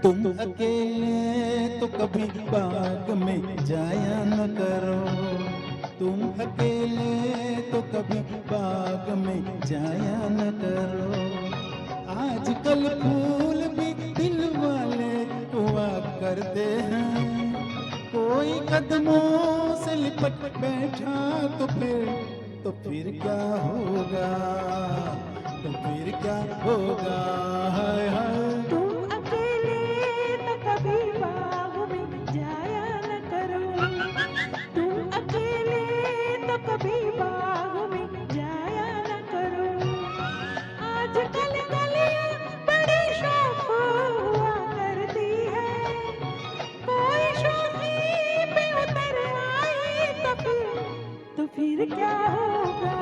तुम अकेले तो कभी बाग में जाया न करो। तुम अकेले तो कभी बाग में जाया न करो। आजकल फूल भी दिल वाले हुआ करते हैं। कोई कदमों से लिपट बैठा तो फिर क्या होगा, तो फिर क्या होगा। हाय हाय। तुम अकेले तो कभी बाग में जाया न करो। तुम अकेले तो कभी बाग में जाया न करो। आजकल गलियां बड़ी शौक हुआ करती है। कोई शौकी पे उतर आए तो फिर क्या होगा,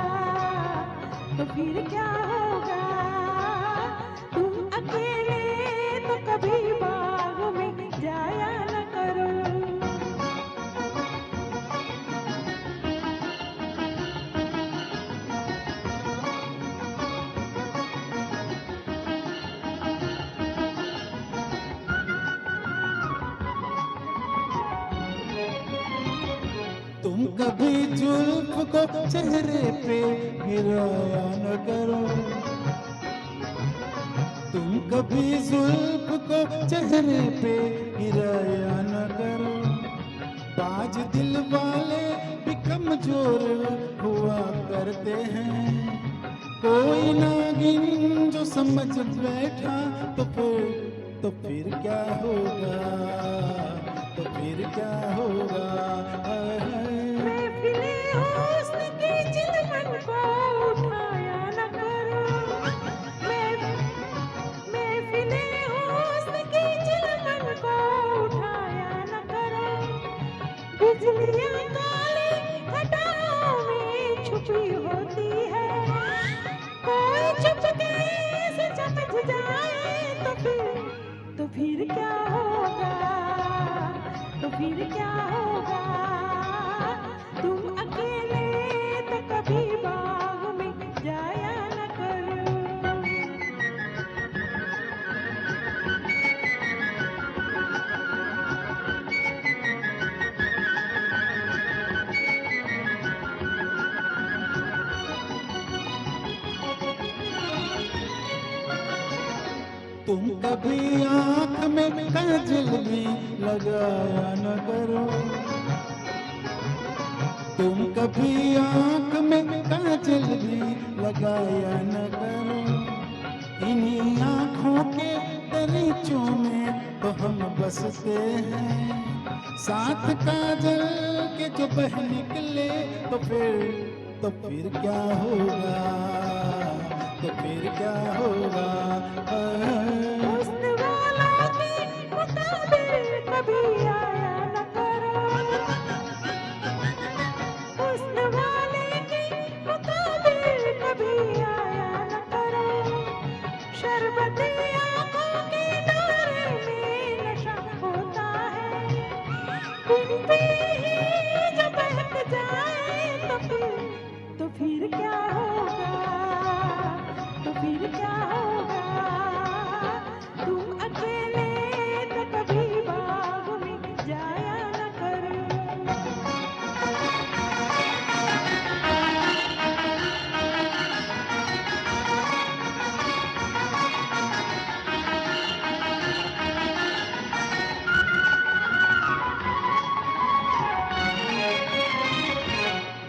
तो फिर क्या होगा। तुम अकेले तो कभी बाग में जाया न करो। तुम कभी जुल्फ को चेहरे पे गिराया न करो। तुम कभी जुल्फ को चेहरे पे गिराया न करो। बाज दिल वाले भी कमजोर हुआ करते हैं। कोई नागिन जो समझ बैठा तो फिर क्या होगा, तो फिर क्या होगा। हाय हाय। महफिले हुस्न की चिलमन को उठाया न करो। महफिले हुस्न की चिलमन को उठाया न करो। बिजलियां काली घटाओं में छुपी होती है। कोई चुपके से समझ जाए तो फिर क्या होगा, तो फिर क्या होगा। तुम अकेले तो कभी बाग में जाया न करो। तुम कभी आंख में काजल भी लगाया न करो। तुम कभी आंख में काजल भी लगाया न करो। इन्हीं आंखों के दरीचों में तो हम बसते हैं। साथ काजल के जो बह निकले तो फिर क्या होगा, तो फिर क्या होगा। हुस्न वालों के मुताबिक कभी आया न करो। हुस्न वाले के मुताबिक कभी आया न करो। शरबती आंखों के नारे में नशा होता है। बिन पे ही जो बहक जाए तो फिर क्या होगा, तो फिर क्या होगा। तुम अकेले तो कभी बाग में जाया न करो।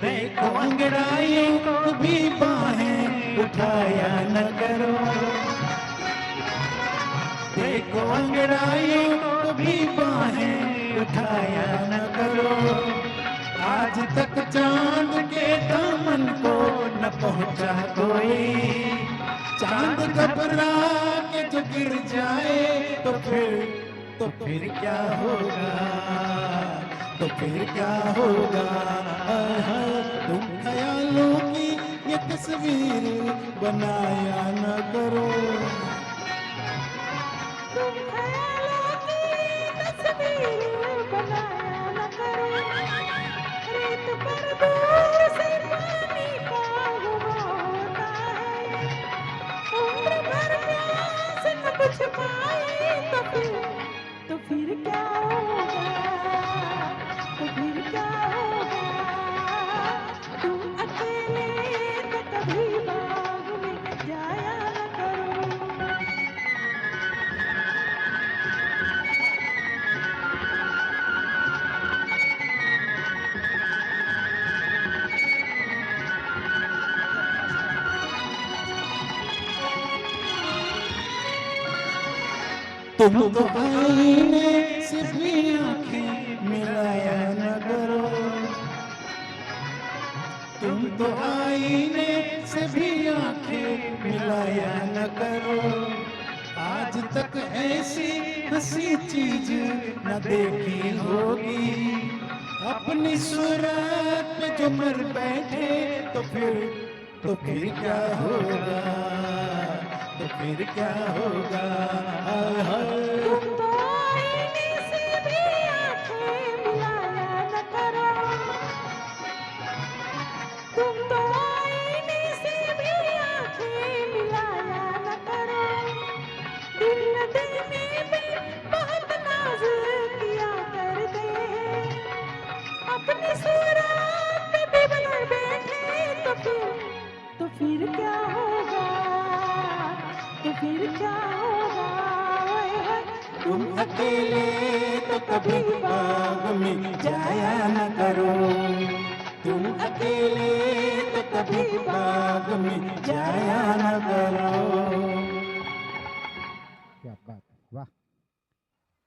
देखो अंगड़ाइयों को भी बाहें उठाया न करो। देखो अंगड़ाइयों को भी बाहें उठाया न करो। आज तक चांद के दामन को न पहुंचा कोई। चांद घबरा के जो गिर जाए तो फिर क्या होगा, तो फिर क्या होगा। हाय हाय। तुम ख्यालों की ये तस्वीर बनाया न करो। तुम ख्यालों की तस्वीर बनाया न करो। रेत पर दूर से पानी का गुमां होता है। उम्र भर प्यास न बुझ पाए तुम तो आईने से भी आंखें मिलाया न करो, तुम तो आईने से भी आंखें मिलाया न करो। आज तक ऐसी हंसी चीज न देखी होगी, अपनी सूरत पे जो मर बैठे तो फिर क्या होगा, तो फिर क्या होगा। हाय हाय। तुम तो आईने से भी आंखें मिलाया न करो, तुम तो आईने से भी आंखें मिलाया न करो। दिल न देने में बहुत नाज किया करते, अपनी सूरत पे भी बदल बैठे तो फिर क्या होगा, तो फिर क्या होगा। ओए होए, तुम अकेले तो कभी बाग में जाया न करो, तुम अकेले तो कभी बाग में जाया न करो।